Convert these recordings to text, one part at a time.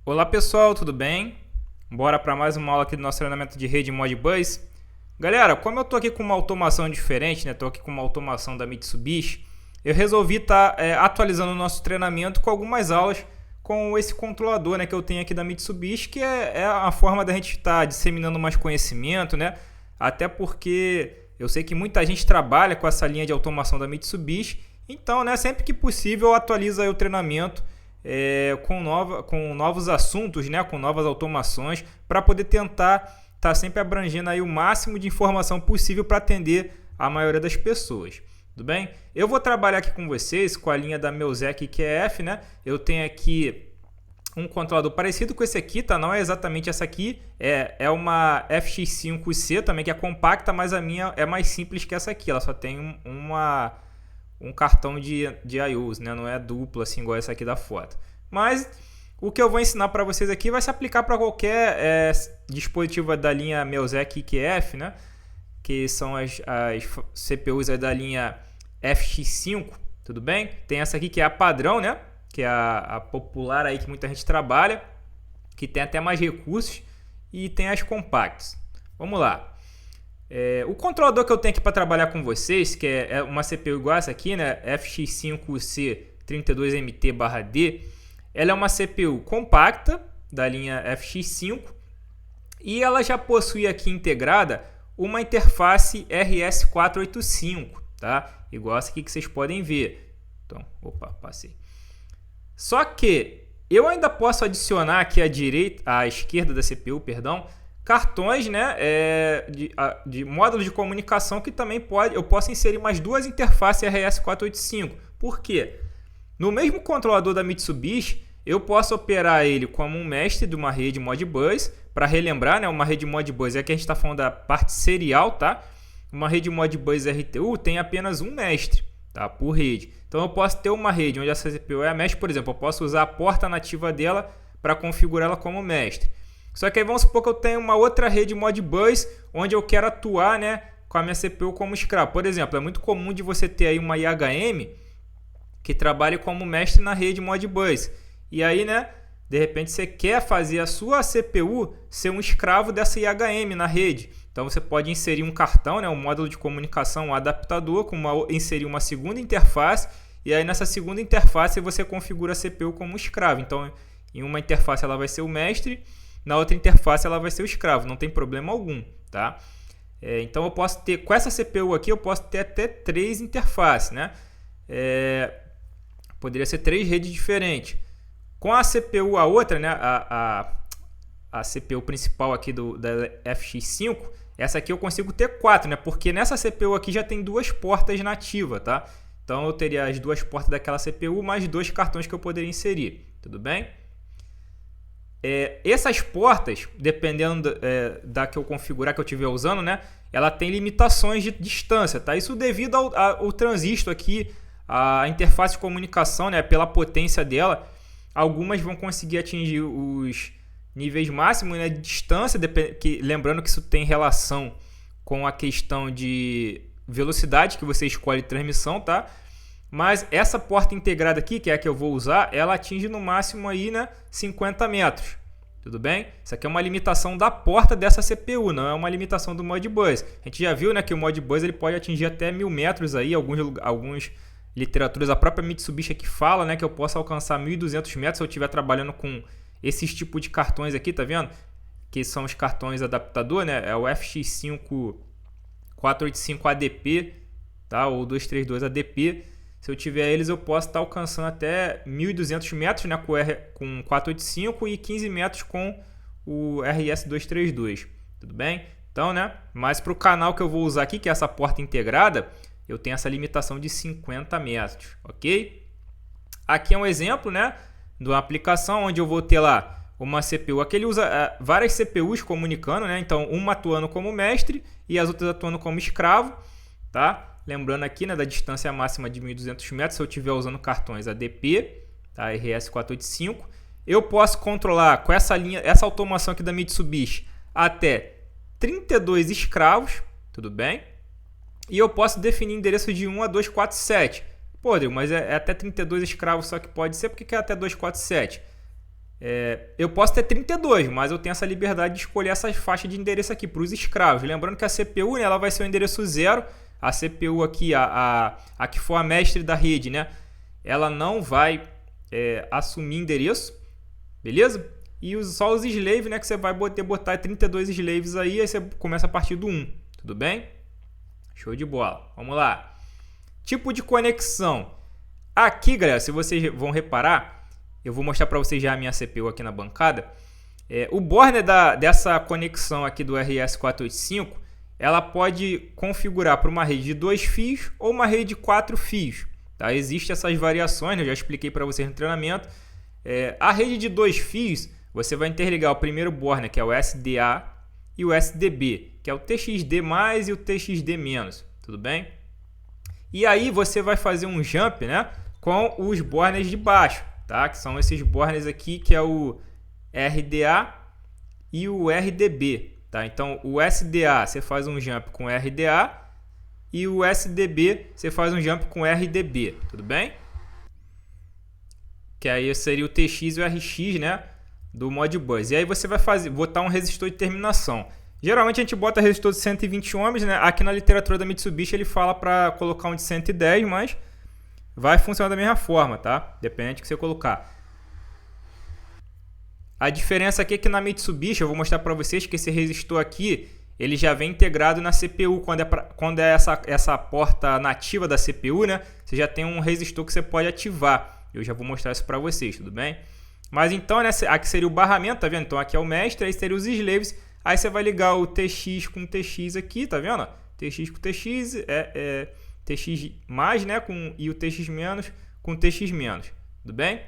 Olá pessoal, tudo bem? Bora para mais uma aula aqui do nosso treinamento de rede Modbus. Galera, como eu tô aqui com uma automação diferente, né? Tô aqui com uma automação da Mitsubishi, eu resolvi estar atualizando o nosso treinamento com algumas aulas com esse controlador, né, que eu tenho aqui da Mitsubishi, que é a forma da gente estar disseminando mais conhecimento, né? Até porque eu sei que muita gente trabalha com essa linha de automação da Mitsubishi, então, né, sempre que possível eu atualizo aí o treinamento com novos assuntos, né, com novas automações, para poder tentar estar sempre abrangendo aí o máximo de informação possível para atender a maioria das pessoas. Tudo bem? Eu vou trabalhar aqui com vocês com a linha da Meusec QF, né? Eu tenho aqui um controlador parecido com esse aqui, tá? Não é exatamente essa aqui, é uma FX5C também, que é compacta, mas a minha é mais simples que essa aqui. Ela só tem um cartão de I/Os, né? Não é duplo assim igual essa aqui da foto. Mas o que eu vou ensinar para vocês aqui vai se aplicar para qualquer dispositivo da linha Meusec QF, né? Que são as CPUs da linha FX5, tudo bem? Tem essa aqui que é a padrão, né? Que é a popular aí que muita gente trabalha, que tem até mais recursos, e tem as compacts. Vamos lá. O controlador que eu tenho aqui para trabalhar com vocês, que é uma CPU igual essa aqui, né? FX5C32MT/D, ela é uma CPU compacta da linha FX5 e ela já possui aqui integrada uma interface RS485, tá? Igual essa aqui que vocês podem ver. Então, passei. Só que eu ainda posso adicionar aqui à esquerda da CPU, perdão, cartões, né, de módulo de comunicação que também eu posso inserir mais duas interfaces RS485. Por quê? No mesmo controlador da Mitsubishi, eu posso operar ele como um mestre de uma rede Modbus. Para relembrar, né, uma rede Modbus é que a gente está falando da parte serial, tá? Uma rede Modbus RTU tem apenas um mestre, tá, por rede. Então eu posso ter uma rede onde essa CPU é a mestre, por exemplo, eu posso usar a porta nativa dela para configurá-la como mestre. Só que aí vamos supor que eu tenho uma outra rede Modbus onde eu quero atuar, né, com a minha CPU como escravo. Por exemplo, é muito comum de você ter aí uma IHM que trabalhe como mestre na rede Modbus. E aí, né, de repente você quer fazer a sua CPU ser um escravo dessa IHM na rede. Então você pode inserir um cartão, né, um módulo de comunicação, um adaptador, inserir uma segunda interface, e aí nessa segunda interface você configura a CPU como escravo. Então em uma interface ela vai ser o mestre, na outra interface ela vai ser o escravo, não tem problema algum, tá? Então eu posso ter, com essa CPU aqui, eu posso ter até 3 interfaces, né? Poderia ser 3 redes diferentes. Com a CPU, a outra, né, a CPU principal aqui da FX5, essa aqui eu consigo ter 4, né, porque nessa CPU aqui já tem 2 portas nativas, tá? Então eu teria as 2 portas daquela CPU mais 2 cartões que eu poderia inserir, tudo bem? Essas portas, dependendo da que eu configurar, que eu estiver usando, né, ela tem limitações de distância, tá? Isso devido ao transistor aqui, a interface de comunicação, né, pela potência dela. Algumas vão conseguir atingir os níveis máximos, né, de distância, lembrando que isso tem relação com a questão de velocidade que você escolhe de transmissão, tá? Mas essa porta integrada aqui, que é a que eu vou usar, ela atinge no máximo aí, né, 50 metros. Tudo bem? Isso aqui é uma limitação da porta dessa CPU, não é uma limitação do Modbus. A gente já viu, né, que o Modbus ele pode atingir até 1000 metros aí, alguns literaturas, a própria Mitsubishi aqui fala, né, que eu posso alcançar 1200 metros se eu estiver trabalhando com esses tipos de cartões aqui, tá vendo? Que são os cartões adaptador, né? É o FX5 485 ADP, tá? Ou 232 ADP. Se eu tiver eles, eu posso estar alcançando até 1200 metros, né, com 485 e 15 metros com o RS232, tudo bem? Então, né, mas para o canal que eu vou usar aqui, que é essa porta integrada, eu tenho essa limitação de 50 metros, ok? Aqui é um exemplo, né, de uma aplicação onde eu vou ter lá uma CPU. Aqui ele usa várias CPUs comunicando, né? Então, uma atuando como mestre e as outras atuando como escravo, tá? Lembrando aqui, né, da distância máxima de 1200 metros, se eu estiver usando cartões ADP, tá? RS485. Eu posso controlar com essa automação aqui da Mitsubishi até 32 escravos, tudo bem? E eu posso definir endereço de 1 a 247. Pô, Rodrigo, mas é até 32 escravos só que pode ser, por que é até 247? eu posso ter 32, mas eu tenho essa liberdade de escolher essa faixa de endereço aqui para os escravos. Lembrando que a CPU, né, ela vai ser o endereço 0. A CPU aqui, a que for a mestre da rede, né, ela não vai assumir endereço, beleza? E só os slaves, né, que você vai botar 32 slaves aí você começa a partir do 1, tudo bem? Show de bola. Vamos lá. Tipo de conexão. Aqui, galera, se vocês vão reparar, eu vou mostrar para vocês já a minha CPU aqui na bancada. O borne dessa conexão aqui do RS485, ela pode configurar para uma rede de 2 fios ou uma rede de 4 fios. Tá? Existem essas variações, né? Eu já expliquei para vocês no treinamento. A rede de 2 fios, você vai interligar o primeiro borne, que é o SDA, e o SDB, que é o TXD mais e o TXD menos. Tudo bem? E aí você vai fazer um jump, né, com os bornes de baixo. Tá? Que são esses bornes aqui, que é o RDA e o RDB. Tá? Então, o SDA você faz um jump com RDA e o SDB você faz um jump com RDB. Tudo bem? Que aí seria o TX e o RX, né, do Modbus. E aí você vai botar um resistor de terminação. Geralmente a gente bota resistor de 120 ohms, né? Aqui na literatura da Mitsubishi ele fala para colocar um de 110, mas vai funcionar da mesma forma, tá? Depende do que você colocar. A diferença aqui é que na Mitsubishi, eu vou mostrar para vocês que esse resistor aqui, ele já vem integrado na CPU. Quando é essa porta nativa da CPU, né? Você já tem um resistor que você pode ativar. Eu já vou mostrar isso para vocês, tudo bem? Mas então, né, aqui seria o barramento, tá vendo? Então aqui é o mestre, aí seria os slaves. Aí você vai ligar o TX com TX aqui, tá vendo? TX com TX, TX mais, né, e o TX menos com TX menos, tudo bem?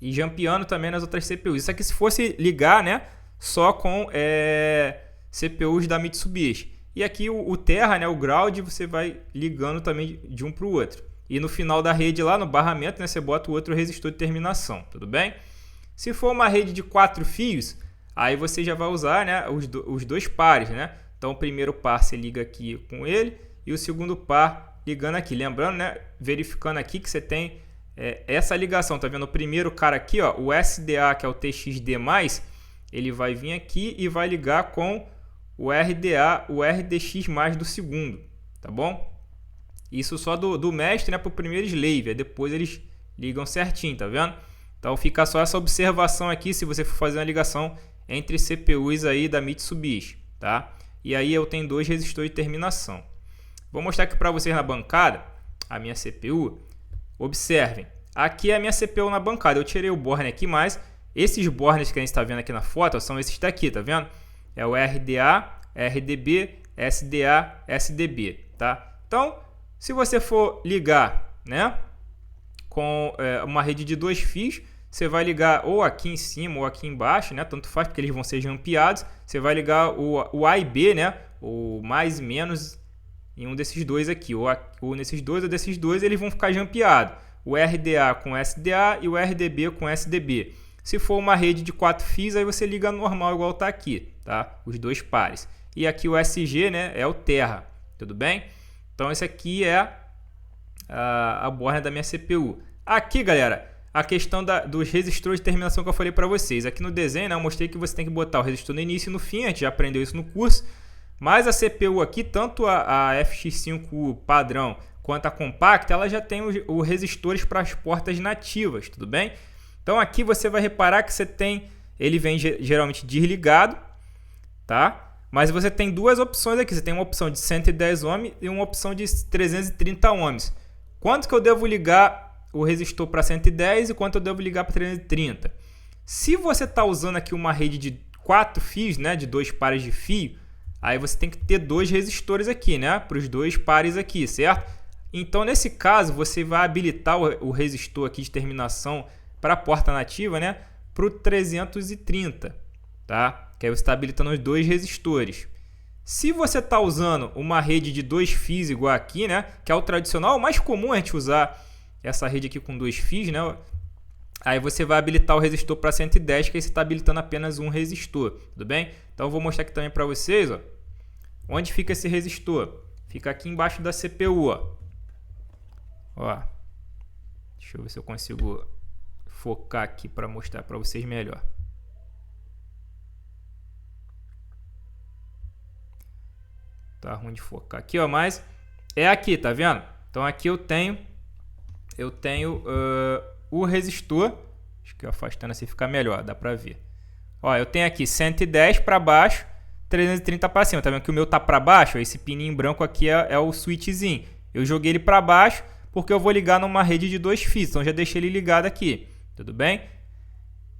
E jampeando também nas outras CPUs. Isso aqui se fosse ligar, né, só com CPUs da Mitsubishi. E aqui o Terra, né, o ground, você vai ligando também de um para o outro. E no final da rede lá, no barramento, né, você bota o outro resistor de terminação, tudo bem? Se for uma rede de 4 fios, aí você já vai usar, né, os dois pares, né? Então o primeiro par você liga aqui com ele e o segundo par ligando aqui. Lembrando, né, verificando aqui que você tem essa ligação. Tá vendo o primeiro cara aqui, ó, o SDA, que é o TXD+, ele vai vir aqui e vai ligar com o RDA, o RDX+ do segundo, tá bom? Isso só do mestre, né, para o primeiro slave. Aí depois eles ligam certinho, tá vendo? Então fica só essa observação aqui se você for fazer uma ligação entre CPUs aí da Mitsubishi, tá? E aí eu tenho dois resistores de terminação. Vou mostrar aqui para vocês na bancada a minha CPU. Observem, aqui é a minha CPU na bancada. Eu tirei o borne aqui, mas esses bornes que a gente está vendo aqui na foto são esses daqui, tá vendo? É o RDA, RDB, SDA, SDB, tá? Então, se você for ligar, né, com uma rede de 2 fios, você vai ligar ou aqui em cima ou aqui embaixo, né? Tanto faz, porque eles vão ser jampeados. Você vai ligar o A e B, né? O mais e menos em um desses dois aqui. Ou nesses dois ou desses dois, eles vão ficar jampeados. O RDA com SDA e o RDB com SDB. Se for uma rede de 4 fios, aí você liga normal, igual está aqui, tá? Os dois pares. E aqui o SG, né? É o Terra, tudo bem? Então, esse aqui é a borne da minha CPU. Aqui, galera, a questão dos resistores de terminação que eu falei para vocês. Aqui no desenho, né, eu mostrei que você tem que botar o resistor no início e no fim. A gente já aprendeu isso no curso. Mas a CPU aqui, tanto a FX5 padrão quanto a compacta, ela já tem os resistores para as portas nativas, tudo bem? Então aqui você vai reparar que você tem, ele vem geralmente desligado, tá? Mas você tem duas opções aqui. Você tem uma opção de 110 ohms e uma opção de 330 ohms. Quanto que eu devo ligar o resistor para 110 e quanto eu devo ligar para 330? Se você está usando aqui uma rede de 4 fios, né, de 2 pares de fio, aí você tem que ter 2 resistores aqui, né, para os 2 pares aqui, certo? Então, nesse caso, você vai habilitar o resistor aqui de terminação para a porta nativa, né, para o 330, tá? Que aí você está habilitando os 2 resistores. Se você está usando uma rede de 2 fios igual aqui, né, que é o tradicional, o mais comum a gente usar essa rede aqui com 2 fios, né? Aí você vai habilitar o resistor para 110, que aí você está habilitando apenas um resistor, tudo bem? Então eu vou mostrar aqui também para vocês, ó, onde fica esse resistor. Fica aqui embaixo da CPU, ó. Deixa eu ver se eu consigo focar aqui para mostrar para vocês melhor. Tá ruim de focar aqui, ó, mas é aqui, tá vendo? Então aqui eu tenho o resistor. Acho que afastando assim fica melhor, dá pra ver. Ó, eu tenho aqui 110 para baixo, 330 para cima. Tá vendo que o meu tá para baixo? Esse pininho branco aqui é o switchzinho. Eu joguei ele para baixo porque eu vou ligar numa rede de 2 fios. Então já deixei ele ligado aqui. Tudo bem?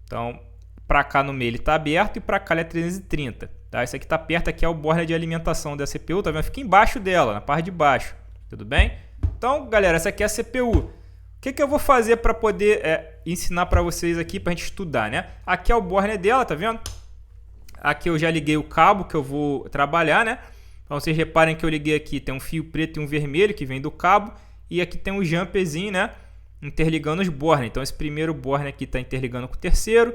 Então, para cá no meio ele tá aberto e para cá ele é 330. Tá? Esse aqui tá perto, aqui é o borne de alimentação da CPU. Tá vendo? Fica embaixo dela, na parte de baixo. Tudo bem? Então, galera, essa aqui é a CPU. O que eu vou fazer para poder ensinar para vocês aqui para a gente estudar, né? Aqui é o borne dela, tá vendo? Aqui eu já liguei o cabo que eu vou trabalhar, né? Então vocês reparem que eu liguei aqui, tem um fio preto e um vermelho que vem do cabo. E aqui tem um jumperzinho, né? Interligando os bornes. Então esse primeiro borne aqui está interligando com o terceiro.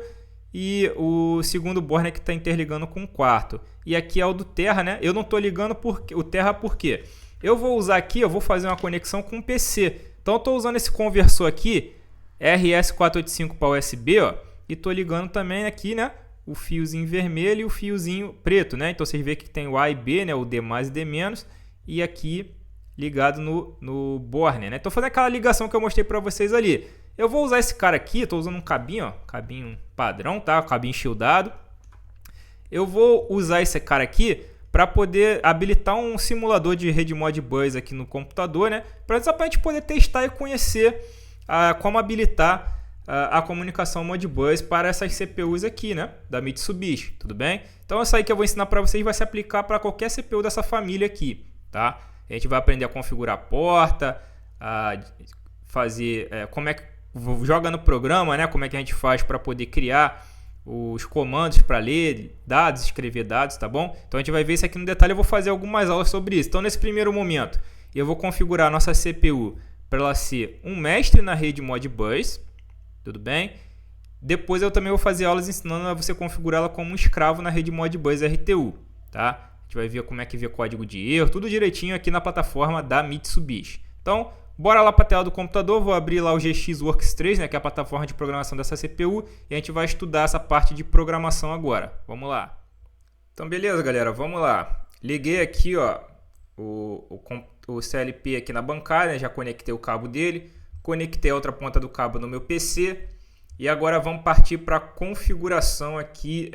E o segundo borne aqui está interligando com o quarto. E aqui é o do Terra, né? Eu não estou ligando o Terra por quê? Eu vou usar aqui, eu vou fazer uma conexão com o PC. Então eu estou usando esse conversor aqui, RS485 para USB, ó, e estou ligando também aqui, né, o fiozinho vermelho e o fiozinho preto, né? Então vocês veem que tem o A e B, né, o D mais e D menos, e aqui ligado no borne, né? Estou fazendo aquela ligação que eu mostrei para vocês ali. Eu vou usar esse cara aqui, estou usando um cabinho, ó, cabinho padrão, tá? Cabinho shieldado. Eu vou usar esse cara aqui para poder habilitar um simulador de rede Modbus aqui no computador, né? Só para a gente poder testar e conhecer como habilitar a comunicação Modbus para essas CPUs aqui, né? Da Mitsubishi, tudo bem? Então essa aí que eu vou ensinar para vocês vai se aplicar para qualquer CPU dessa família aqui, tá? A gente vai aprender a configurar a porta, a fazer como é que joga no programa, né? Como é que a gente faz para poder criar os comandos para ler dados, escrever dados, tá bom? Então a gente vai ver isso aqui no detalhe, eu vou fazer algumas aulas sobre isso. Então nesse primeiro momento, eu vou configurar a nossa CPU para ela ser um mestre na rede Modbus, tudo bem? Depois eu também vou fazer aulas ensinando a você configurar ela como um escravo na rede Modbus RTU, tá? A gente vai ver como é que vê código de erro, tudo direitinho aqui na plataforma da Mitsubishi. Então, bora lá para a tela do computador, vou abrir lá o GXWorks 3, né, que é a plataforma de programação dessa CPU, e a gente vai estudar essa parte de programação agora. Vamos lá. Então, beleza, galera, vamos lá. Liguei aqui, ó, o CLP aqui na bancada, né, já conectei o cabo dele, conectei a outra ponta do cabo no meu PC, e agora vamos partir para a configuração aqui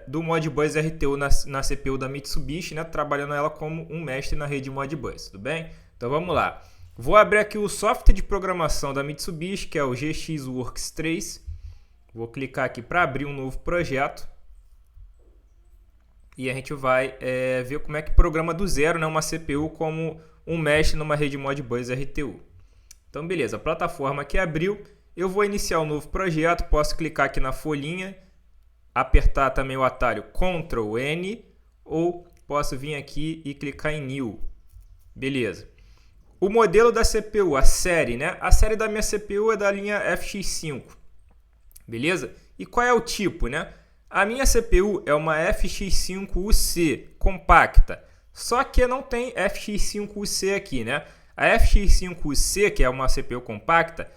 do Modbus RTU na CPU da Mitsubishi, né, trabalhando ela como um mestre na rede Modbus, tudo bem? Então, vamos lá. Vou abrir aqui o software de programação da Mitsubishi, que é o GXWorks 3. Vou clicar aqui para abrir um novo projeto. E a gente vai ver como é que programa do zero, né, uma CPU como um mestre numa rede Modbus RTU. Então, beleza. A plataforma aqui abriu. Eu vou iniciar um novo projeto. Posso clicar aqui na folhinha, apertar também o atalho Ctrl N, ou posso vir aqui e clicar em New. Beleza. O modelo da CPU, a série, né? A série da minha CPU é da linha FX5, beleza? E qual é o tipo, né? A minha CPU é uma FX5UC compacta, só que não tem FX5UC aqui, né? A FX5UC, que é uma CPU compacta,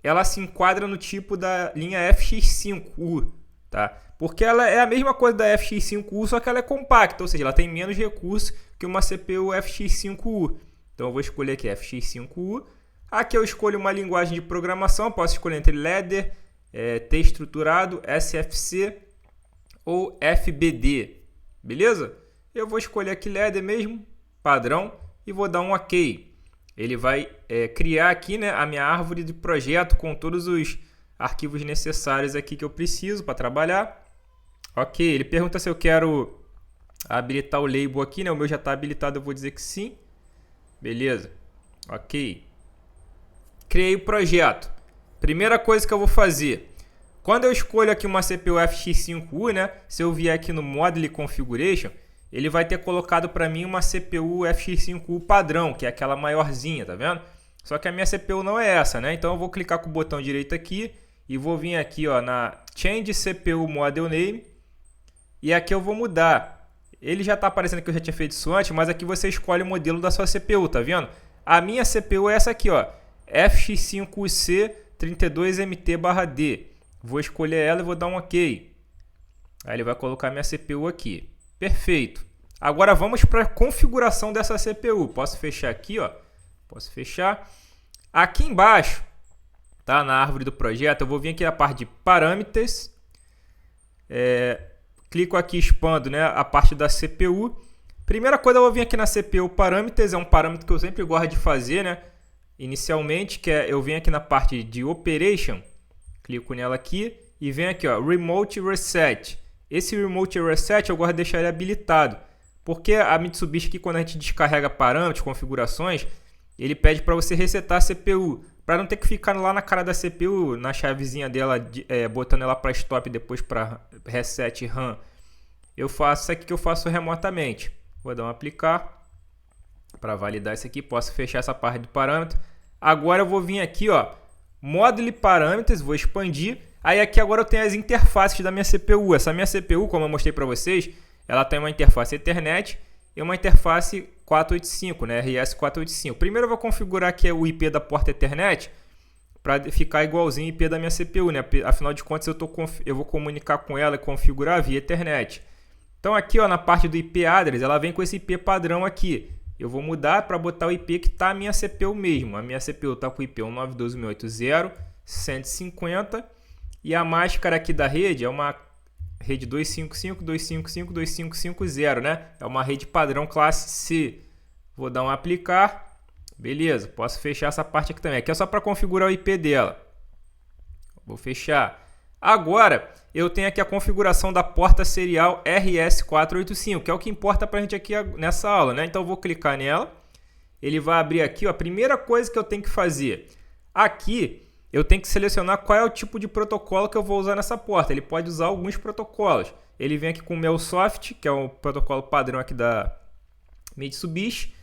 ela se enquadra no tipo da linha FX5U, tá? Porque ela é a mesma coisa da FX5U, só que ela é compacta, ou seja, ela tem menos recursos que uma CPU FX5U. Então eu vou escolher aqui FX5U. Aqui eu escolho uma linguagem de programação. Posso escolher entre Ladder, T estruturado, SFC ou FBD. Beleza? Eu vou escolher aqui Ladder mesmo, padrão, e vou dar um OK. Ele vai criar aqui, né, a minha árvore de projeto com todos os arquivos necessários aqui que eu preciso para trabalhar. Ok, ele pergunta se eu quero habilitar o label aqui, né? O meu já está habilitado, eu vou dizer que sim. Beleza, ok. Criei o projeto. Primeira coisa que eu vou fazer, quando eu escolho aqui uma CPU FX5U, né? Se eu vier aqui no Model Configuration, ele vai ter colocado para mim uma CPU FX5U padrão, que é aquela maiorzinha, tá vendo? Só que a minha CPU não é essa, né? Então eu vou clicar com o botão direito aqui e vou vir aqui, ó, na Change CPU Model Name, e aqui eu vou mudar. Ele já está aparecendo que eu já tinha feito isso antes, mas aqui você escolhe o modelo da sua CPU, tá vendo? A minha CPU é essa aqui, ó, FX5UC 32MT/D. Vou escolher ela e vou dar um OK. Aí ele vai colocar minha CPU aqui. Perfeito. Agora vamos para a configuração dessa CPU. Posso fechar aqui, ó. Posso fechar. Aqui embaixo, tá? Na árvore do projeto, eu vou vir aqui na parte de parâmetros. Clico aqui, expando, né, a parte da CPU. Primeira coisa, eu vou vir aqui na CPU parâmetros. É um parâmetro que eu sempre gosto de fazer, né? Inicialmente, que é, eu venho aqui na parte de Operation. Clico nela aqui e venho aqui, ó, Remote Reset. Esse Remote Reset eu gosto de deixar ele habilitado. Porque a Mitsubishi aqui, quando a gente descarrega parâmetros, configurações, ele pede para você resetar a CPU. Para não ter que ficar lá na cara da CPU, na chavezinha dela, botando ela para stop e depois para reset RAM. Eu faço isso aqui que eu faço remotamente. Vou dar um aplicar. Para validar isso aqui, posso fechar essa parte do parâmetro. Agora eu vou vir aqui, ó, Module Parameters, vou expandir. Aí aqui agora eu tenho as interfaces da minha CPU. Essa minha CPU, como eu mostrei para vocês, ela tem uma interface Ethernet e uma interface 485, né, RS485. Primeiro eu vou configurar aqui o IP da porta Ethernet para ficar igualzinho o IP da minha CPU, né? Afinal de contas eu vou comunicar com ela e configurar via Ethernet. Então aqui, ó, na parte do IP address, ela vem com esse IP padrão aqui. Eu vou mudar para botar o IP que está a minha CPU mesmo. A minha CPU está com o IP 192.180.150 e a máscara aqui da rede é uma rede 255.255.255.0, né? É uma rede padrão classe C. Vou dar um aplicar. Beleza, posso fechar essa parte aqui também. Aqui é só para configurar o IP dela. Vou fechar. Agora, eu tenho aqui a configuração da porta serial RS485, que é o que importa para a gente aqui nessa aula, né? Então, eu vou clicar nela. Ele vai abrir aqui, ó, a primeira coisa que eu tenho que fazer. Aqui, eu tenho que selecionar qual é o tipo de protocolo que eu vou usar nessa porta. Ele pode usar alguns protocolos. Ele vem aqui com o MelSoft, que é o protocolo padrão aqui da Mitsubishi.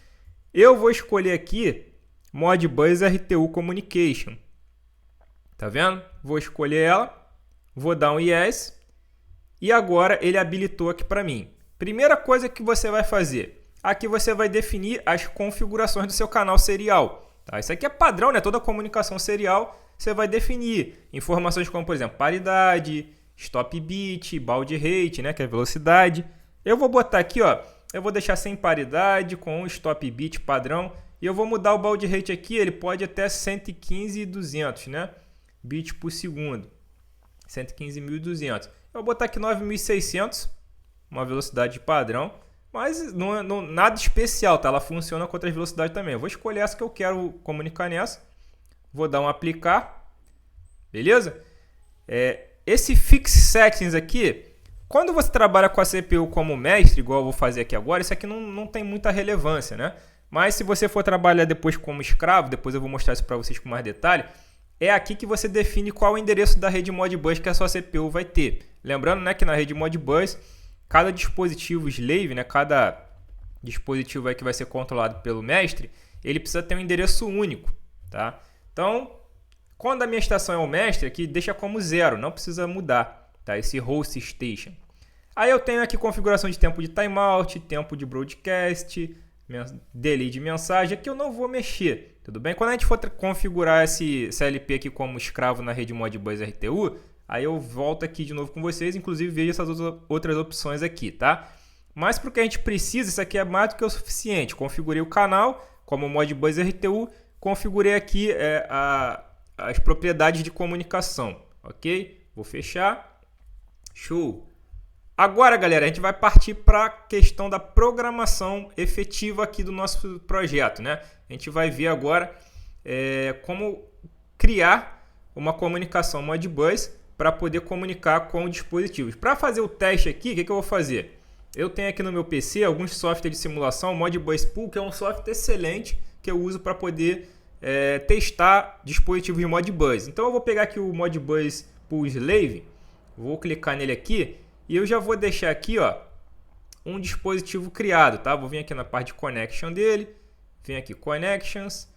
Eu vou escolher aqui Modbus RTU Communication. Tá vendo? Vou escolher ela. Vou dar um Yes. E agora ele habilitou aqui para mim. Primeira coisa que você vai fazer. Aqui você vai definir as configurações do seu canal serial. Tá? Isso aqui é padrão, né? Toda comunicação serial você vai definir informações como, por exemplo, paridade, stop bit, baud rate, né? Que é velocidade. Eu vou botar aqui, ó. Eu vou deixar sem paridade com stop bit padrão. E eu vou mudar o baud rate aqui. Ele pode até 115.200, né? Bits por segundo. 115.200. Eu vou botar aqui 9.600, uma velocidade padrão, mas não, nada especial, tá? Ela funciona com outras velocidades também. Eu vou escolher essa que eu quero comunicar nessa. Vou dar um aplicar. Beleza? Esse Fix Settings aqui, quando você trabalha com a CPU como mestre, igual eu vou fazer aqui agora, isso aqui não tem muita relevância, né? Mas se você for trabalhar depois como escravo, depois eu vou mostrar isso para vocês com mais detalhe, é aqui que você define qual é o endereço da rede Modbus que a sua CPU vai ter. Lembrando, né, que na rede Modbus, cada dispositivo slave, né, cada dispositivo aí que vai ser controlado pelo mestre, ele precisa ter um endereço único. Tá? Então, quando a minha estação é o mestre, aqui deixa como 0, não precisa mudar, tá? Esse host station. Aí eu tenho aqui configuração de tempo de timeout, tempo de broadcast, delay de mensagem, aqui eu não vou mexer. Tudo bem? Quando a gente for configurar esse CLP aqui como escravo na rede Modbus RTU, aí eu volto aqui de novo com vocês, inclusive vejo essas outras opções aqui, tá? Mas para o que a gente precisa, isso aqui é mais do que o suficiente. Configurei o canal como Modbus RTU, configurei aqui as propriedades de comunicação, ok? Vou fechar. Show! Agora, galera, a gente vai partir para a questão da programação efetiva aqui do nosso projeto, né? A gente vai ver agora como criar uma comunicação Modbus para poder comunicar com dispositivos. Para fazer o teste aqui, o que eu vou fazer? Eu tenho aqui no meu PC alguns softwares de simulação, Modbus Pool, que é um software excelente que eu uso para poder testar dispositivos de Modbus. Então eu vou pegar aqui o Modbus Pool Slave, vou clicar nele aqui e eu já vou deixar aqui, ó, um dispositivo criado, tá? Vou vir aqui na parte de connection dele, venho aqui connections,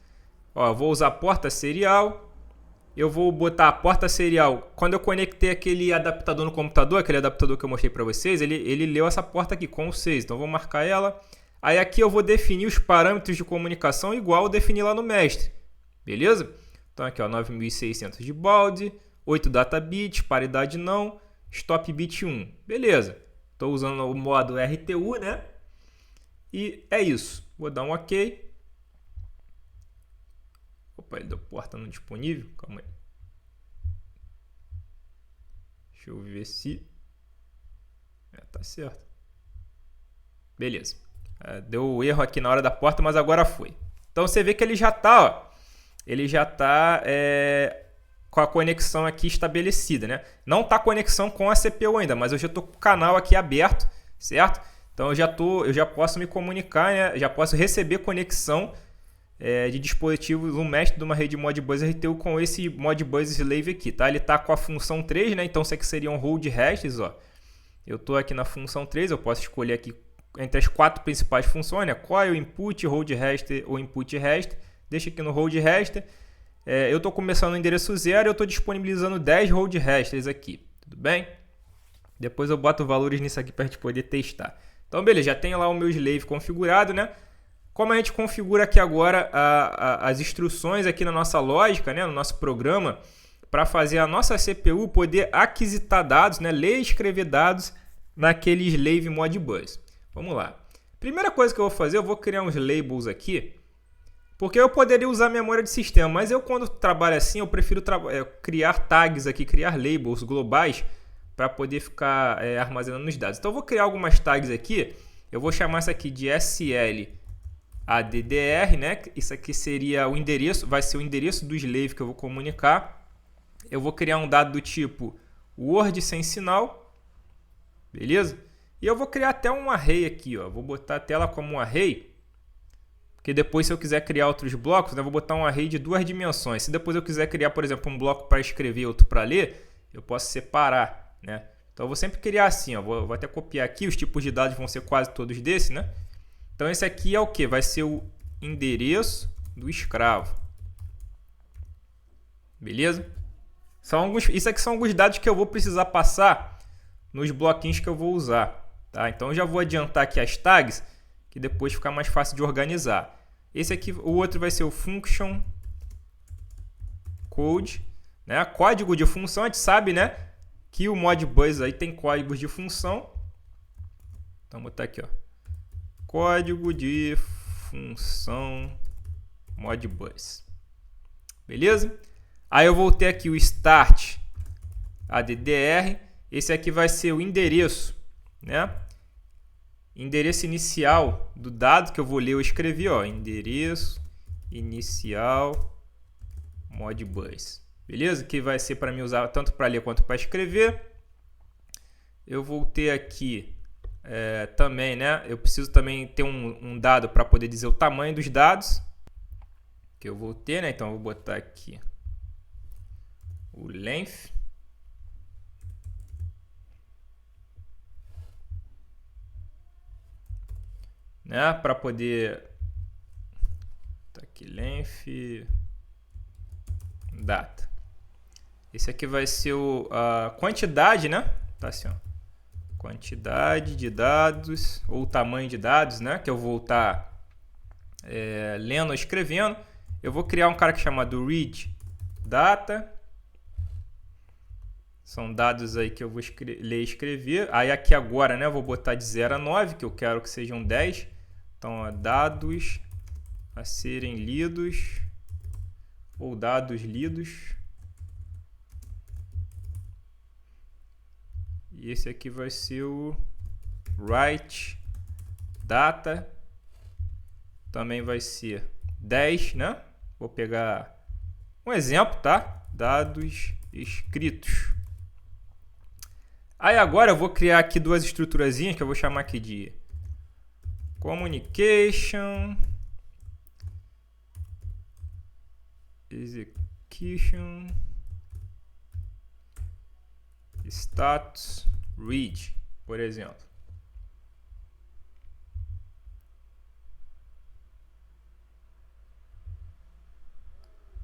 ó, vou usar a porta serial. Eu vou botar a porta serial. Quando eu conectei aquele adaptador no computador, aquele adaptador que eu mostrei para vocês, ele leu essa porta aqui com o 6. Então, eu vou marcar ela. Aí, aqui eu vou definir os parâmetros de comunicação igual eu defini lá no mestre. Beleza? Então aqui, ó, 9600 de balde, 8 data bits, paridade não, stop bit 1. Beleza. Estou usando o modo RTU, né? E é isso. Vou dar um OK. Opa, ele deu porta não disponível. Calma aí. Deixa eu ver se... tá certo. Beleza. Deu erro aqui na hora da porta, mas agora foi. Então você vê que ele já está, ó. Ele já está com a conexão aqui estabelecida, né? Não está conexão com a CPU ainda, mas eu já estou com o canal aqui aberto, certo? Então eu já posso me comunicar, né? Já posso receber conexão de dispositivos, um mestre de uma rede Modbus RTU com esse Modbus Slave aqui, tá? Ele está com a função 3, né? Então isso aqui seriam hold restes, ó. Eu estou aqui na função 3, eu posso escolher aqui entre as 4 principais funções, né? Coil, input, hold rest ou input rest. Deixa aqui no hold rest. Eu estou começando no endereço 0 e eu estou disponibilizando 10 hold resters aqui. Tudo bem? Depois eu boto valores nisso aqui para a gente poder testar. Então, beleza, já tenho lá o meu slave configurado, né? Como a gente configura aqui agora as instruções aqui na nossa lógica, né? No nosso programa, para fazer a nossa CPU poder aquisitar dados, né? Ler e escrever dados naquele slave Modbus. Vamos lá. Primeira coisa que eu vou fazer, eu vou criar uns labels aqui. Porque eu poderia usar memória de sistema, mas eu quando trabalho assim, eu prefiro criar tags aqui, criar labels globais para poder ficar armazenando os dados. Então eu vou criar algumas tags aqui, eu vou chamar isso aqui de SL ADDR, né? Isso aqui seria o endereço, vai ser o endereço do slave que eu vou comunicar. Eu vou criar um dado do tipo Word sem sinal, beleza? E eu vou criar até um array aqui, ó. Vou botar a tela como um array. Porque depois, se eu quiser criar outros blocos, né, eu vou botar um array de 2 dimensões. Se depois eu quiser criar, por exemplo, um bloco para escrever e outro para ler, eu posso separar, né? Então eu vou sempre criar assim, ó. Vou até copiar aqui, os tipos de dados vão ser quase todos desse, né? Então esse aqui é o que? Vai ser o endereço do escravo. Beleza? Isso aqui são alguns dados que eu vou precisar passar nos bloquinhos que eu vou usar. Tá? Então eu já vou adiantar aqui as tags, que depois fica mais fácil de organizar. Esse aqui, o outro vai ser o function code, né? Código de função, a gente sabe, né, que o Modbus aí tem códigos de função. Então vou botar aqui, ó, código de função Modbus. Beleza? Aí eu vou ter aqui o start ADDR. Esse aqui vai ser o endereço, né? Endereço inicial do dado que eu vou ler ou escrever, ó, endereço inicial Modbus. Beleza? Que vai ser para mim usar tanto para ler quanto para escrever. Eu vou ter aqui também, né? Eu preciso também ter um dado para poder dizer o tamanho dos dados que eu vou ter, né? Então eu vou botar aqui o length. Né, para poder tá aqui length data. Esse aqui vai ser a quantidade, né? Tá assim, ó. Quantidade de dados ou tamanho de dados, né? Que eu vou estar lendo ou escrevendo. Eu vou criar um cara que é chamado read data. São dados aí que eu vou ler e escrever. Aí aqui agora, né? Eu vou botar de 0 a 9, que eu quero que sejam 10. Então, ó, dados a serem lidos ou dados lidos. E esse aqui vai ser o write data. Também vai ser 10, né? Vou pegar um exemplo, tá? Dados escritos. Aí agora eu vou criar aqui duas estruturazinhas que eu vou chamar aqui de communication, execution, status read, por exemplo.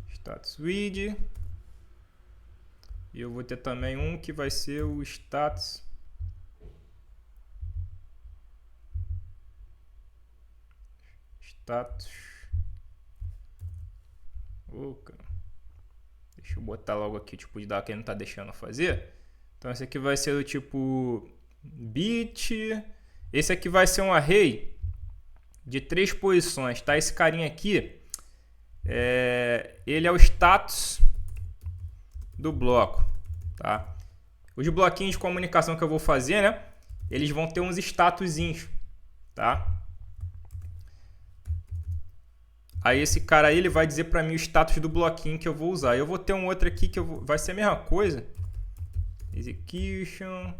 Status read. E eu vou ter também um que vai ser o status Deixa eu botar logo aqui o tipo de dado que ele não está deixando fazer. Então esse aqui vai ser do tipo bit. Esse aqui vai ser um array de 3 posições, tá? Esse carinha aqui, ele é o status do bloco, tá? Os bloquinhos de comunicação que eu vou fazer, né? Eles vão ter uns statusinhos, tá? Aí esse cara aí, ele vai dizer para mim o status do bloquinho que eu vou usar. Eu vou ter um outro aqui que vai ser a mesma coisa. Execution,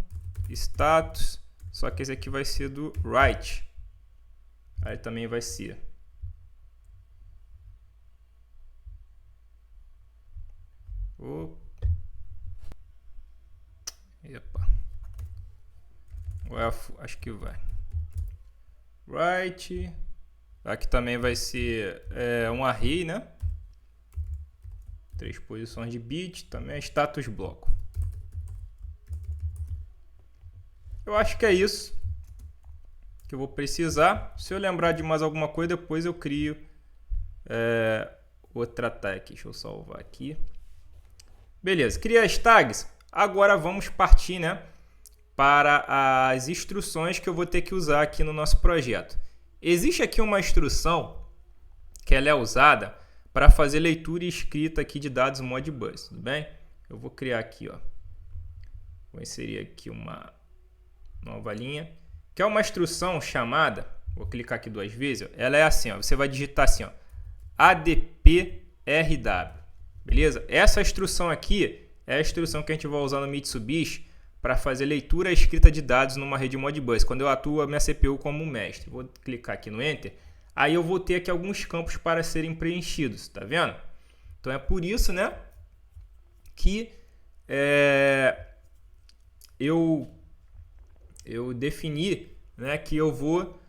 status, só que esse aqui vai ser do write. Aí também vai ser. Epa. Acho que vai. Write. Aqui também vai ser um array, né? 3 posições de bit, também é status bloco. Eu acho que é isso que eu vou precisar. Se eu lembrar de mais alguma coisa, depois eu crio outra tag. Deixa eu salvar aqui. Beleza, criei as tags. Agora vamos partir, né, para as instruções que eu vou ter que usar aqui no nosso projeto. Existe aqui uma instrução que ela é usada para fazer leitura e escrita aqui de dados Modbus, tudo bem? Eu vou criar aqui, ó. Vou inserir aqui uma nova linha, que é uma instrução chamada, vou clicar aqui 2 vezes, ó, ela é assim, ó, você vai digitar assim, ó, adprw, beleza? Essa instrução aqui é a instrução que a gente vai usar no Mitsubishi para fazer leitura e escrita de dados numa rede Modbus, quando eu atuo a minha CPU como mestre. Vou clicar aqui no Enter, aí eu vou ter aqui alguns campos para serem preenchidos, tá vendo? Então é por isso, né, que eu defini, né, que eu vou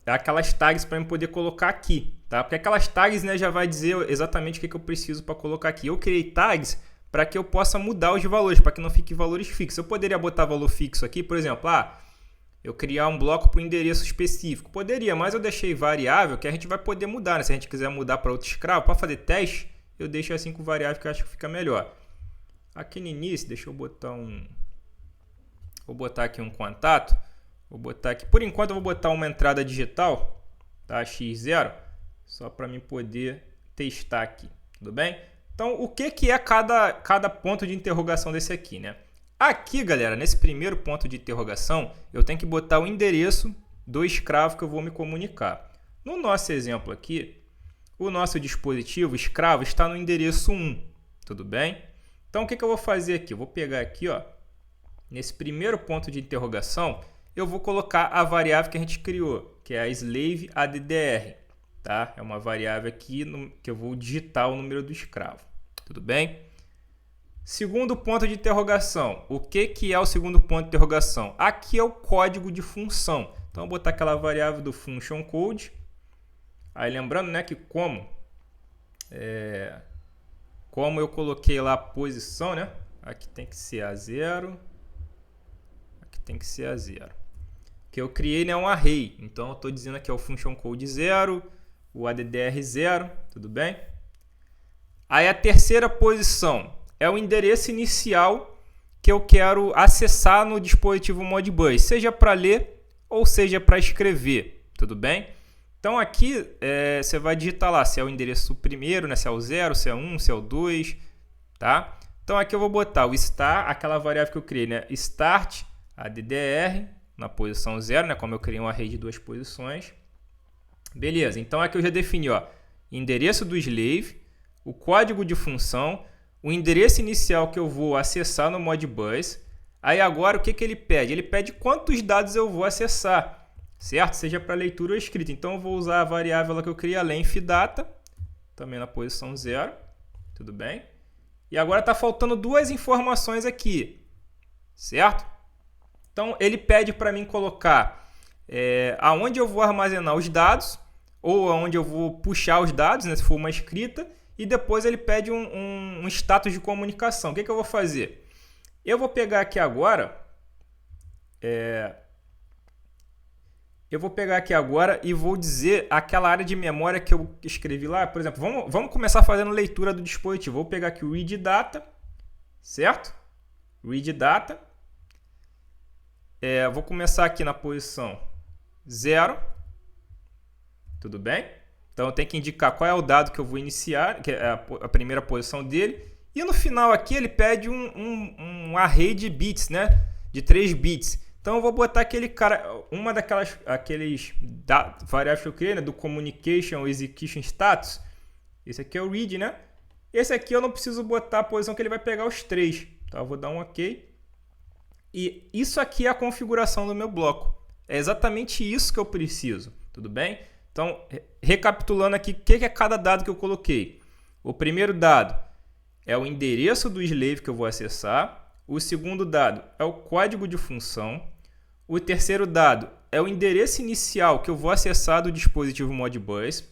aquelas tags para eu poder colocar aqui, tá? Porque aquelas tags, né, já vai dizer exatamente o que eu preciso para colocar aqui. Eu criei tags para que eu possa mudar os valores, para que não fique valores fixos. Eu poderia botar valor fixo aqui, por exemplo, eu criar um bloco para um endereço específico. Poderia, mas eu deixei variável que a gente vai poder mudar, né? Se a gente quiser mudar para outro escravo, para fazer teste, eu deixo assim com variável que eu acho que fica melhor. Aqui no início, deixa eu botar vou botar aqui um contato. Vou botar aqui, por enquanto eu vou botar uma entrada digital, tá? X0, só para mim poder testar aqui, tudo bem? Então, o que é cada ponto de interrogação desse aqui, né? Aqui, galera, nesse primeiro ponto de interrogação, eu tenho que botar o endereço do escravo que eu vou me comunicar. No nosso exemplo aqui, o nosso dispositivo escravo está no endereço 1, tudo bem? Então, o que eu vou fazer aqui? Eu vou pegar aqui, ó, nesse primeiro ponto de interrogação, eu vou colocar a variável que a gente criou, que é a slave addr, tá? É uma variável aqui que eu vou digitar o número do escravo, tudo bem? Segundo ponto de interrogação, o que é o segundo ponto de interrogação? Aqui é o código de função, então eu vou botar aquela variável do function code, aí lembrando, né, que como eu coloquei lá a posição, né, aqui tem que ser a 0, aqui tem que ser a 0. Que eu criei, né, um array, então eu estou dizendo aqui é o function code 0, o addr 0, tudo bem? Aí a terceira posição é o endereço inicial que eu quero acessar no dispositivo Modbus, seja para ler ou seja para escrever, tudo bem? Então aqui você vai digitar lá se é o endereço primeiro, né, se é o 0, se é 1, se é o 2, tá? Então aqui eu vou botar o start, aquela variável que eu criei, né, start addr, na posição 0, né, como eu criei um array de 2 posições. Beleza, então aqui eu já defini, ó, endereço do slave, o código de função, o endereço inicial que eu vou acessar no Modbus. Aí agora o que ele pede? Ele pede quantos dados eu vou acessar, certo? Seja para leitura ou escrita. Então eu vou usar a variável que eu criei, a length data, também na posição 0, tudo bem? E agora está faltando 2 informações aqui, certo? Então, ele pede para mim colocar aonde eu vou armazenar os dados, ou aonde eu vou puxar os dados, né, se for uma escrita, e depois ele pede um status de comunicação. O que eu vou fazer? Eu vou pegar aqui agora, eu vou pegar aqui agora e vou dizer aquela área de memória que eu escrevi lá. Por exemplo, vamos começar fazendo leitura do dispositivo. Vou pegar aqui o read data, certo? Read data. Vou começar aqui na posição 0. Tudo bem? Então eu tenho que indicar qual é o dado que eu vou iniciar, que é a primeira posição dele. E no final aqui ele pede um array de bits, né? De 3 bits. Então eu vou botar aquele cara, aqueles variáveis que eu criei, né? Do communication execution status. Esse aqui é o read, né? Esse aqui eu não preciso botar a posição que ele vai pegar os 3. Então eu vou dar um OK. E isso aqui é a configuração do meu bloco. É exatamente isso que eu preciso. Tudo bem? Então, recapitulando aqui, o que é cada dado que eu coloquei? O primeiro dado é o endereço do slave que eu vou acessar. O segundo dado é o código de função. O terceiro dado é o endereço inicial que eu vou acessar do dispositivo Modbus.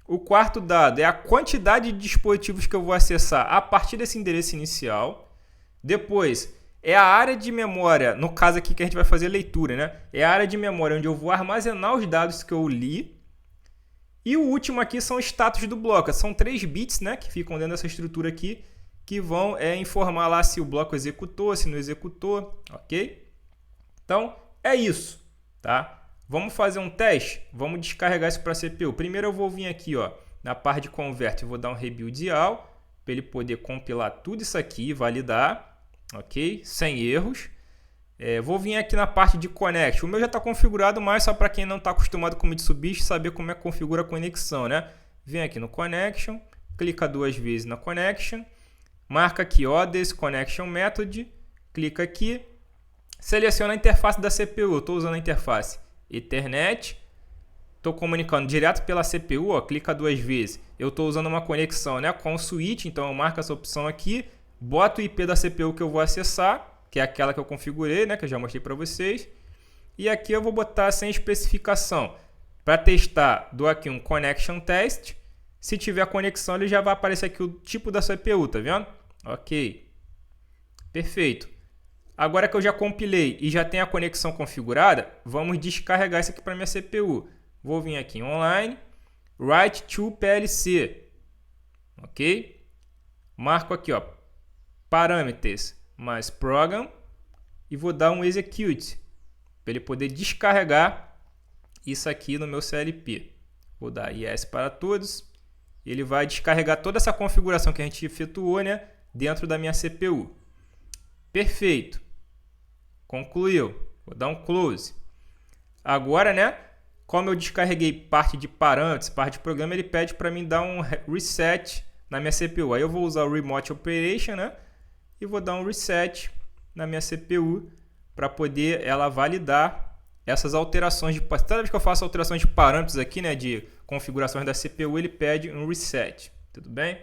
O quarto dado é a quantidade de dispositivos que eu vou acessar a partir desse endereço inicial. Depois, é a área de memória, no caso aqui que a gente vai fazer leitura, né? É a área de memória onde eu vou armazenar os dados que eu li. E o último aqui são os status do bloco. São 3 bits, né, que ficam dentro dessa estrutura aqui, que vão informar lá se o bloco executou, se não executou, ok? Então, é isso, tá? Vamos fazer um teste? Vamos descarregar isso para a CPU. Primeiro eu vou vir aqui, ó, na parte de convert, eu vou dar um rebuild all, para ele poder compilar tudo isso aqui e validar. Ok? Sem erros. Vou vir aqui na parte de connect. O meu já está configurado, mas só para quem não está acostumado com o Mitsubishi saber como é que configura a conexão, né? Vem aqui no connection, clica 2 vezes na connection, marca aqui This connection method, clica aqui, seleciona a interface da CPU. Eu estou usando a interface Ethernet, estou comunicando direto pela CPU, ó, clica 2 vezes. Eu estou usando uma conexão, né, com o switch, então eu marco essa opção aqui. Boto o IP da CPU que eu vou acessar, que é aquela que eu configurei, né, que eu já mostrei para vocês. E aqui eu vou botar sem especificação. Para testar, dou aqui um connection test. Se tiver conexão, ele já vai aparecer aqui o tipo da CPU, tá vendo? Ok. Perfeito. Agora que eu já compilei e já tenho a conexão configurada, vamos descarregar isso aqui para minha CPU. Vou vir aqui em online, write to PLC. Ok? Marco aqui, ó, parameters mais program e vou dar um execute para ele poder descarregar isso aqui no meu CLP. Vou dar yes para todos. Ele vai descarregar toda essa configuração que a gente efetuou, né, dentro da minha CPU. Perfeito. Concluiu. Vou dar um close. Agora, né, como eu descarreguei parte de parâmetros, parte de programa, ele pede para mim dar um reset na minha CPU. Aí eu vou usar o Remote Operation, né? E vou dar um reset na minha CPU para poder ela validar essas alterações. Toda vez que eu faço alterações de parâmetros aqui, né, de configurações da CPU, ele pede um reset. Tudo bem?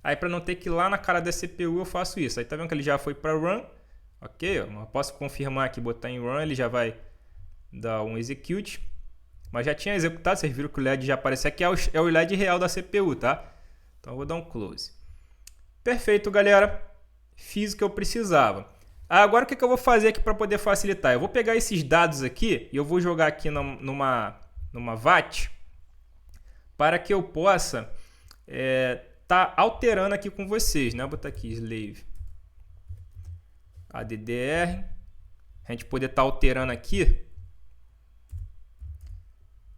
Aí para não ter que ir lá na cara da CPU eu faço isso. Aí tá vendo que ele já foi para run. Ok? Eu posso confirmar aqui, botar em run, ele já vai dar um execute. Mas já tinha executado, vocês viram que o LED já apareceu aqui, é o LED real da CPU, tá? Então eu vou dar um close. Perfeito, galera. Fiz o que eu precisava. Agora o que eu vou fazer aqui para poder facilitar? Eu vou pegar esses dados aqui e eu vou jogar aqui numa VAT para que eu possa tá alterando aqui com vocês, né? Vou botar aqui slave addr, a gente poder estar alterando aqui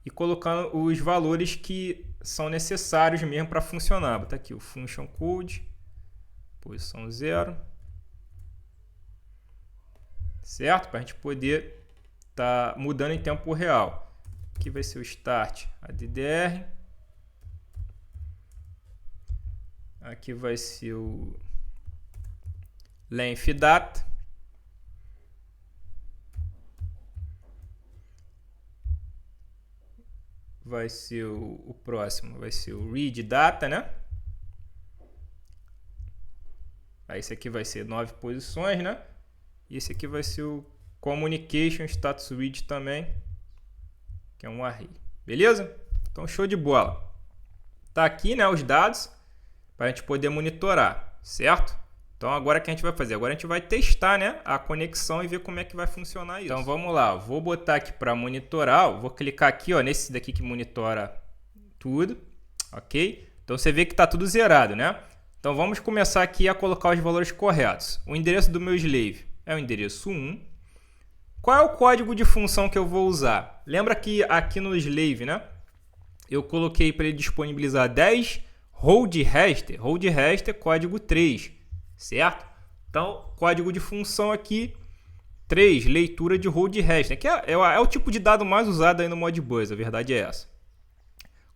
e colocando os valores que são necessários mesmo para funcionar. Vou botar aqui o function code, posição 0, certo? Para a gente poder estar mudando em tempo real. Aqui vai ser o start addr, aqui vai ser o length data, vai ser o próximo, vai ser o read data, né? Aí esse aqui vai ser 9 posições, né? E esse aqui vai ser o communication status read também, que é um array. Beleza? Então show de bola. Tá aqui, né, os dados para a gente poder monitorar, certo? Então agora o que a gente vai fazer? Agora a gente vai testar, né, a conexão e ver como é que vai funcionar isso. Então vamos lá, vou botar aqui para monitorar, vou clicar aqui, ó, nesse daqui que monitora tudo, ok? Então você vê que está tudo zerado, né? Então vamos começar aqui a colocar os valores corretos. O endereço do meu slave é o endereço 1. Qual é o código de função que eu vou usar? Lembra que aqui no slave, né, eu coloquei para ele disponibilizar 10 hold raster. Hold raster código 3, certo? Então, código de função aqui 3, leitura de hold raster, que é o tipo de dado mais usado aí no Modbus, a verdade é essa.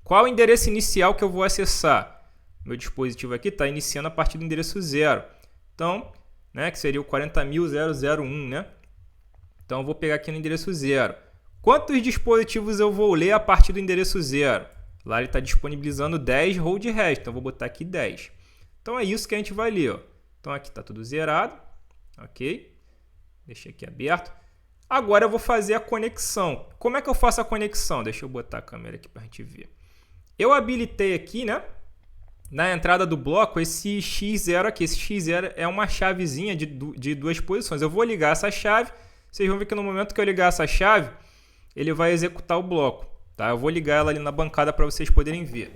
Qual é o endereço inicial que eu vou acessar? Meu dispositivo aqui está iniciando a partir do endereço 0. Então, né, que seria o 40.001, né? Então, eu vou pegar aqui no endereço 0. Quantos dispositivos eu vou ler a partir do endereço 0? Lá ele está disponibilizando 10 hold raster, então eu vou botar aqui 10. Então, é isso que a gente vai ler, ó. Então, aqui está tudo zerado, ok? Deixa aqui aberto. Agora eu vou fazer a conexão. Como é que eu faço a conexão? Deixa eu botar a câmera aqui para a gente ver. Eu habilitei aqui, né, na entrada do bloco, esse X0 aqui. Esse X0 é uma chavezinha de duas posições. Eu vou ligar essa chave. Vocês vão ver que no momento que eu ligar essa chave, ele vai executar o bloco. Tá? Eu vou ligar ela ali na bancada para vocês poderem ver.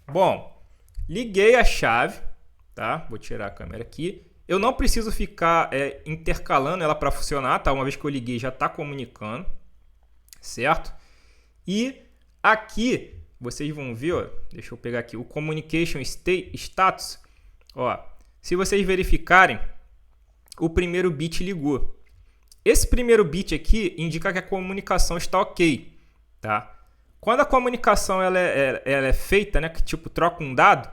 Bom, liguei a chave, tá? Vou tirar a câmera aqui. Eu não preciso ficar intercalando ela para funcionar, tá? Uma vez que eu liguei, já está comunicando, certo? E aqui, vocês vão ver, ó, deixa eu pegar aqui, o Communication Status. Ó, se vocês verificarem, o primeiro bit ligou. Esse primeiro bit aqui indica que a comunicação está ok, tá? Quando a comunicação ela é feita, né, que tipo troca um dado,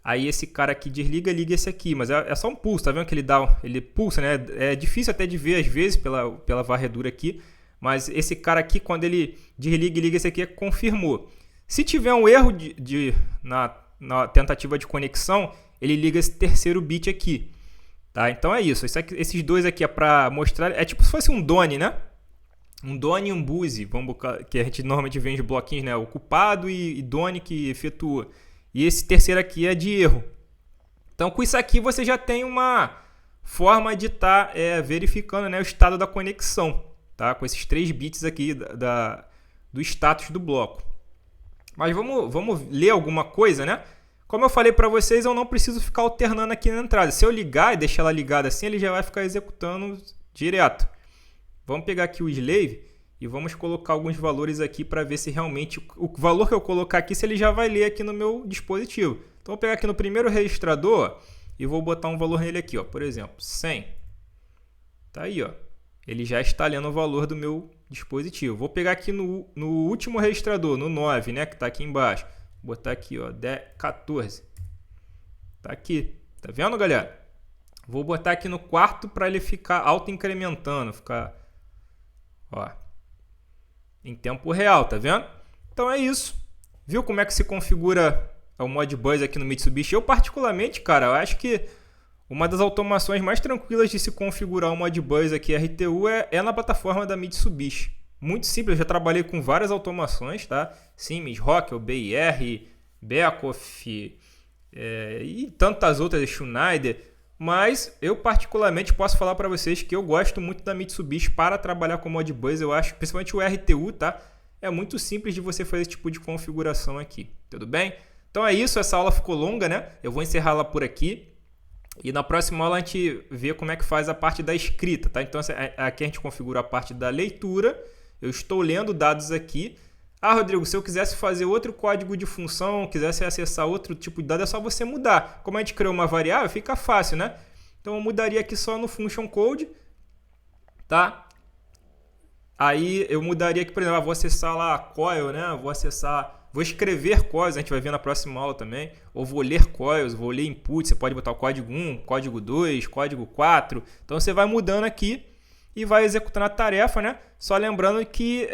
aí esse cara aqui desliga, liga esse aqui, mas é só um pulso, tá vendo que ele pulsa, né? É difícil até de ver às vezes pela varredura aqui, mas esse cara aqui, quando ele desliga e liga esse aqui, confirmou. Se tiver um erro na tentativa de conexão, ele liga esse terceiro bit aqui, tá? Então é isso. Esses dois aqui é para mostrar, é tipo se fosse um DONE, né? Um DONE e um BUSE, que a gente normalmente vê nos bloquinhos, né? Ocupado e DONE que efetua. E esse terceiro aqui é de erro. Então, com isso aqui, você já tem uma forma de estar verificando, né, o estado da conexão, tá? Com esses 3 bits aqui do status do bloco. Mas vamos ler alguma coisa, né? Como eu falei para vocês, eu não preciso ficar alternando aqui na entrada. Se eu ligar e deixar ela ligada assim, ele já vai ficar executando direto. Vamos pegar aqui o slave e vamos colocar alguns valores aqui para ver se realmente o valor que eu colocar aqui, se ele já vai ler aqui no meu dispositivo. Então, vou pegar aqui no primeiro registrador e vou botar um valor nele aqui, ó, por exemplo, 100. Tá aí, ó. Ele já está lendo o valor do meu dispositivo. Vou pegar aqui no último registrador, no 9, né, que está aqui embaixo. Vou botar aqui, ó, 14. Tá aqui. Tá vendo, galera? Vou botar aqui no quarto para ele ficar auto-incrementando, ó, em tempo real, tá vendo? Então é isso. Viu como é que se configura o Modbus aqui no Mitsubishi? Eu particularmente, cara, eu acho que uma das automações mais tranquilas de se configurar o Modbus aqui RTU é na plataforma da Mitsubishi. Muito simples, eu já trabalhei com várias automações, tá? Siemens, Rockwell, BIR, Beckhoff e tantas outras, Schneider. Mas eu particularmente posso falar para vocês que eu gosto muito da Mitsubishi para trabalhar com Modbus. Eu acho, principalmente o RTU, tá? É muito simples de você fazer esse tipo de configuração aqui. Tudo bem? Então é isso, essa aula ficou longa, né? Eu vou encerrá-la por aqui. E na próxima aula a gente vê como é que faz a parte da escrita, tá? Então aqui a gente configura a parte da leitura. Eu estou lendo dados aqui. Ah, Rodrigo, se eu quisesse fazer outro código de função, quisesse acessar outro tipo de dado, é só você mudar. Como a gente criou uma variável, fica fácil, né? Então eu mudaria aqui só no function code, tá? Aí eu mudaria aqui, por exemplo, vou acessar lá a coil, né? Vou escrever coils, a gente vai ver na próxima aula também. Ou vou ler coils, vou ler input, você pode botar o código 1, código 2, código 4. Então você vai mudando aqui e vai executando a tarefa, né? Só lembrando que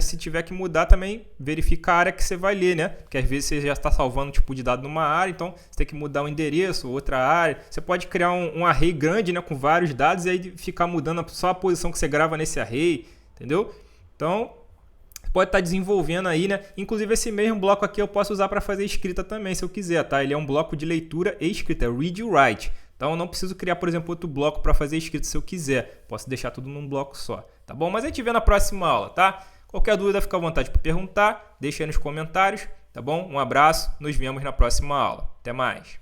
se tiver que mudar também, verifica a área que você vai ler, né? Porque às vezes você já está salvando um tipo de dado numa área, então você tem que mudar o endereço, outra área. Você pode criar um array grande, né? Com vários dados e aí ficar mudando só a posição que você grava nesse array, entendeu? Então, pode estar desenvolvendo aí, né? Inclusive esse mesmo bloco aqui eu posso usar para fazer escrita também, se eu quiser, tá? Ele é um bloco de leitura e escrita, é read e write. Então eu não preciso criar, por exemplo, outro bloco para fazer escrita se eu quiser. Posso deixar tudo num bloco só, tá bom? Mas a gente vê na próxima aula, tá? Qualquer dúvida, fica à vontade para perguntar, deixa aí nos comentários, tá bom? Um abraço, nos vemos na próxima aula. Até mais!